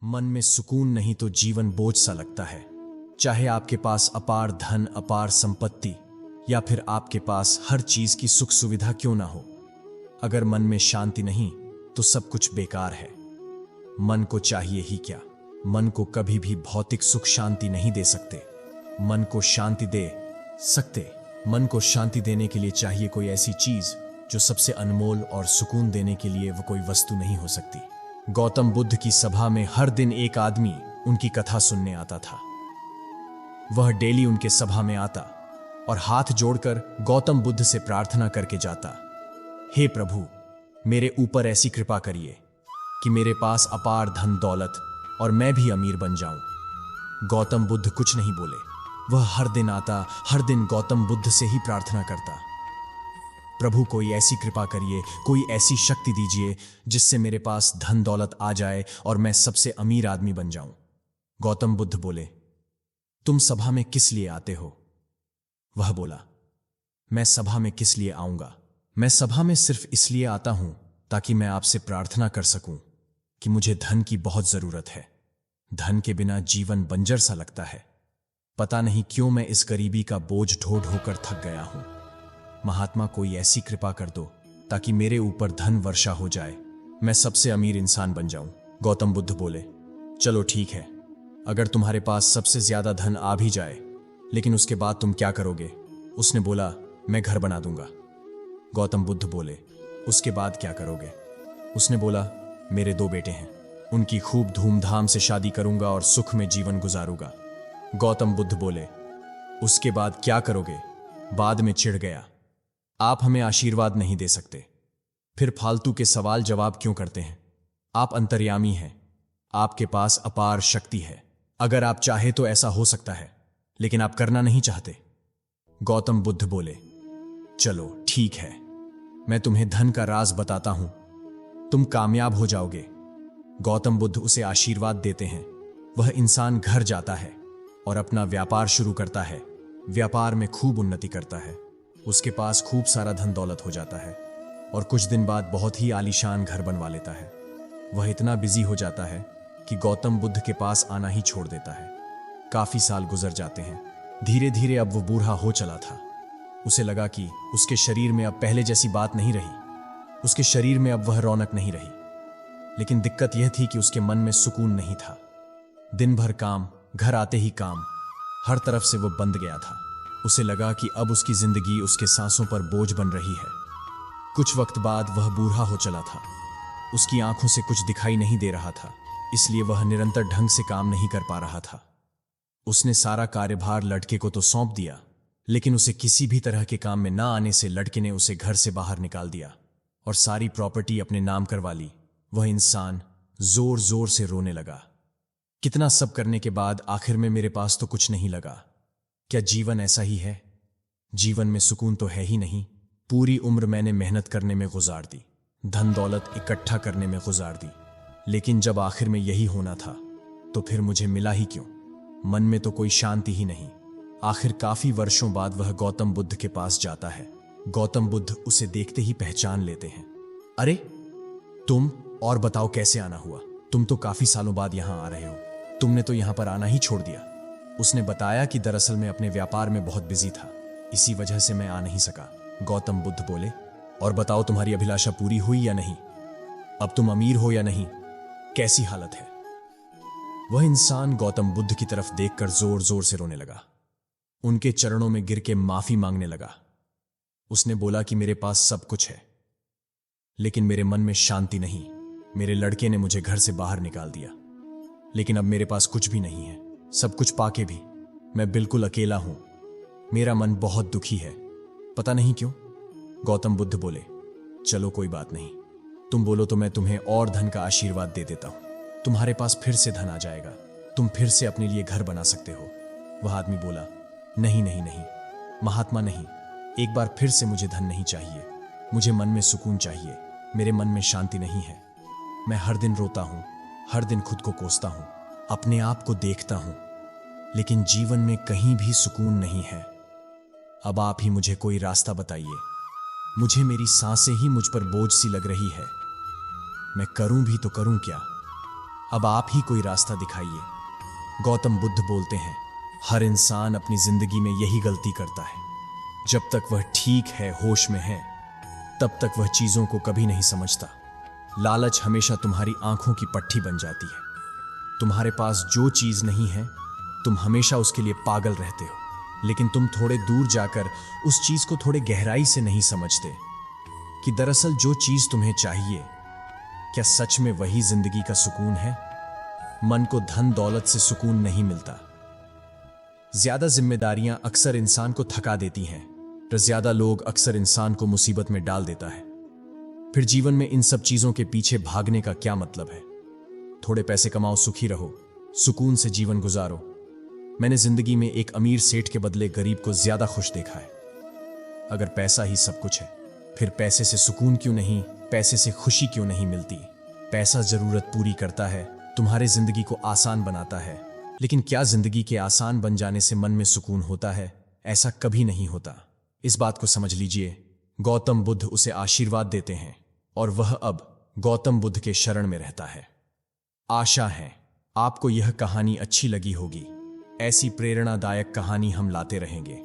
मन में सुकून नहीं तो जीवन बोझ सा लगता है। चाहे आपके पास अपार धन, अपार संपत्ति या फिर आपके पास हर चीज की सुख सुविधा क्यों ना हो, अगर मन में शांति नहीं तो सब कुछ बेकार है। मन को चाहिए ही क्या? मन को कभी भी भौतिक सुख शांति नहीं दे सकते। मन को शांति दे सकते, मन को शांति देने के लिए चाहिए कोई ऐसी चीज जो सबसे अनमोल, और सुकून देने के लिए वो कोई वस्तु नहीं हो सकती। गौतम बुद्ध की सभा में हर दिन एक आदमी उनकी कथा सुनने आता था। वह डेली उनके सभा में आता और हाथ जोड़कर गौतम बुद्ध से प्रार्थना करके जाता, हे प्रभु, मेरे ऊपर ऐसी कृपा करिए कि मेरे पास अपार धन दौलत और मैं भी अमीर बन जाऊं। गौतम बुद्ध कुछ नहीं बोले। वह हर दिन आता, हर दिन गौतम बुद्ध से ही प्रार्थना करता, प्रभु कोई ऐसी कृपा करिए, कोई ऐसी शक्ति दीजिए जिससे मेरे पास धन दौलत आ जाए और मैं सबसे अमीर आदमी बन जाऊं। गौतम बुद्ध बोले, तुम सभा में किस लिए आते हो? वह बोला, मैं सभा में किस लिए आऊंगा? मैं सभा में सिर्फ इसलिए आता हूं ताकि मैं आपसे प्रार्थना कर सकूं कि मुझे धन की बहुत जरूरत है। धन के बिना जीवन बंजर सा लगता है। पता नहीं क्यों मैं इस गरीबी का बोझ ढो ढो कर थक गया हूं। महात्मा, कोई ऐसी कृपा कर दो ताकि मेरे ऊपर धन वर्षा हो जाए, मैं सबसे अमीर इंसान बन जाऊं। गौतम बुद्ध बोले, चलो ठीक है, अगर तुम्हारे पास सबसे ज्यादा धन आ भी जाए, लेकिन उसके बाद तुम क्या करोगे? उसने बोला, मैं घर बना दूंगा। गौतम बुद्ध बोले, उसके बाद क्या करोगे? उसने बोला, मेरे 2 बेटे हैं, उनकी खूब धूमधाम से शादी करूंगा और सुख में जीवन गुजारूंगा। गौतम बुद्ध बोले, उसके बाद क्या करोगे? बाद में चिढ़ गया, आप हमें आशीर्वाद नहीं दे सकते, फिर फालतू के सवाल जवाब क्यों करते हैं? आप अंतर्यामी हैं, आपके पास अपार शक्ति है, अगर आप चाहे तो ऐसा हो सकता है, लेकिन आप करना नहीं चाहते। गौतम बुद्ध बोले, चलो ठीक है, मैं तुम्हें धन का राज बताता हूं, तुम कामयाब हो जाओगे। गौतम बुद्ध उसे आशीर्वाद देते हैं। वह इंसान घर जाता है और अपना व्यापार शुरू करता है। व्यापार में खूब उन्नति करता है, उसके पास खूब सारा धन दौलत हो जाता है और कुछ दिन बाद बहुत ही आलीशान घर बनवा लेता है। वह इतना बिजी हो जाता है कि गौतम बुद्ध के पास आना ही छोड़ देता है। काफी साल गुजर जाते हैं। धीरे धीरे अब वो बूढ़ा हो चला था। उसे लगा कि उसके शरीर में अब पहले जैसी बात नहीं रही, उसके शरीर में अब वह रौनक नहीं रही। लेकिन दिक्कत यह थी कि उसके मन में सुकून नहीं था। दिन भर काम, घर आते ही काम, हर तरफ से वो बंध गया था। उसे लगा कि अब उसकी जिंदगी उसके सांसों पर बोझ बन रही है। कुछ वक्त बाद वह बूढ़ा हो चला था। उसकी आंखों से कुछ दिखाई नहीं दे रहा था, इसलिए वह निरंतर ढंग से काम नहीं कर पा रहा था। उसने सारा कार्यभार लड़के को तो सौंप दिया, लेकिन उसे किसी भी तरह के काम में ना आने से लड़के ने उसे घर से बाहर निकाल दिया और सारी प्रॉपर्टी अपने नाम करवा ली। वह इंसान जोर जोर से रोने लगा, कितना सब करने के बाद आखिर में मेरे पास तो कुछ नहीं लगा। क्या जीवन ऐसा ही है? जीवन में सुकून तो है ही नहीं। पूरी उम्र मैंने मेहनत करने में गुजार दी, धन दौलत इकट्ठा करने में गुजार दी, लेकिन जब आखिर में यही होना था तो फिर मुझे मिला ही क्यों? मन में तो कोई शांति ही नहीं। आखिर काफी वर्षों बाद वह गौतम बुद्ध के पास जाता है। गौतम बुद्ध उसे देखते ही पहचान लेते हैं। अरे तुम, और बताओ कैसे आना हुआ? तुम तो काफी सालों बाद यहां आ रहे हो, तुमने तो यहां पर आना ही छोड़ दिया। उसने बताया कि दरअसल मैं अपने व्यापार में बहुत बिजी था, इसी वजह से मैं आ नहीं सका। गौतम बुद्ध बोले, और बताओ तुम्हारी अभिलाषा पूरी हुई या नहीं? अब तुम अमीर हो या नहीं? कैसी हालत है? वह इंसान गौतम बुद्ध की तरफ देखकर जोर जोर से रोने लगा, उनके चरणों में गिर के माफी मांगने लगा। उसने बोला कि मेरे पास सब कुछ है, लेकिन मेरे मन में शांति नहीं। मेरे लड़के ने मुझे घर से बाहर निकाल दिया, लेकिन अब मेरे पास कुछ भी नहीं है। सब कुछ पाके भी मैं बिल्कुल अकेला हूं। मेरा मन बहुत दुखी है, पता नहीं क्यों। गौतम बुद्ध बोले, चलो कोई बात नहीं, तुम बोलो तो मैं तुम्हें और धन का आशीर्वाद दे देता हूं। तुम्हारे पास फिर से धन आ जाएगा, तुम फिर से अपने लिए घर बना सकते हो। वह आदमी बोला, नहीं नहीं नहीं महात्मा, नहीं, एक बार फिर से मुझे धन नहीं चाहिए। मुझे मन में सुकून चाहिए, मेरे मन में शांति नहीं है। मैं हर दिन रोता हूं, हर दिन खुद को कोसता हूं, अपने आप को देखता हूं, लेकिन जीवन में कहीं भी सुकून नहीं है। अब आप ही मुझे कोई रास्ता बताइए। मुझे मेरी सांसें ही मुझ पर बोझ सी लग रही है। मैं करूं भी तो करूं क्या? अब आप ही कोई रास्ता दिखाइए। गौतम बुद्ध बोलते हैं, हर इंसान अपनी जिंदगी में यही गलती करता है। जब तक वह ठीक है, होश में है, तब तक वह चीजों को कभी नहीं समझता। लालच हमेशा तुम्हारी आंखों की पट्टी बन जाती है। तुम्हारे पास जो चीज नहीं है, तुम हमेशा उसके लिए पागल रहते हो। लेकिन तुम थोड़े दूर जाकर उस चीज को थोड़े गहराई से नहीं समझते कि दरअसल जो चीज तुम्हें चाहिए, क्या सच में वही जिंदगी का सुकून है? मन को धन दौलत से सुकून नहीं मिलता। ज्यादा जिम्मेदारियां अक्सर इंसान को थका देती हैं, तो ज्यादा लोग अक्सर इंसान को मुसीबत में डाल देता है। फिर जीवन में इन सब चीजों के पीछे भागने का क्या मतलब है? थोड़े पैसे कमाओ, सुखी रहो, सुकून से जीवन गुजारो। मैंने जिंदगी में एक अमीर सेठ के बदले गरीब को ज्यादा खुश देखा है। अगर पैसा ही सब कुछ है, फिर पैसे से सुकून क्यों नहीं, पैसे से खुशी क्यों नहीं मिलती? पैसा जरूरत पूरी करता है, तुम्हारे जिंदगी को आसान बनाता है, लेकिन क्या जिंदगी के आसान बन जाने से मन में सुकून होता है? ऐसा कभी नहीं होता। इस बात को समझ लीजिए। गौतम बुद्ध उसे आशीर्वाद देते हैं और वह अब गौतम बुद्ध के शरण में रहता है। आशा है आपको यह कहानी अच्छी लगी होगी। ऐसी प्रेरणादायक कहानी हम लाते रहेंगे।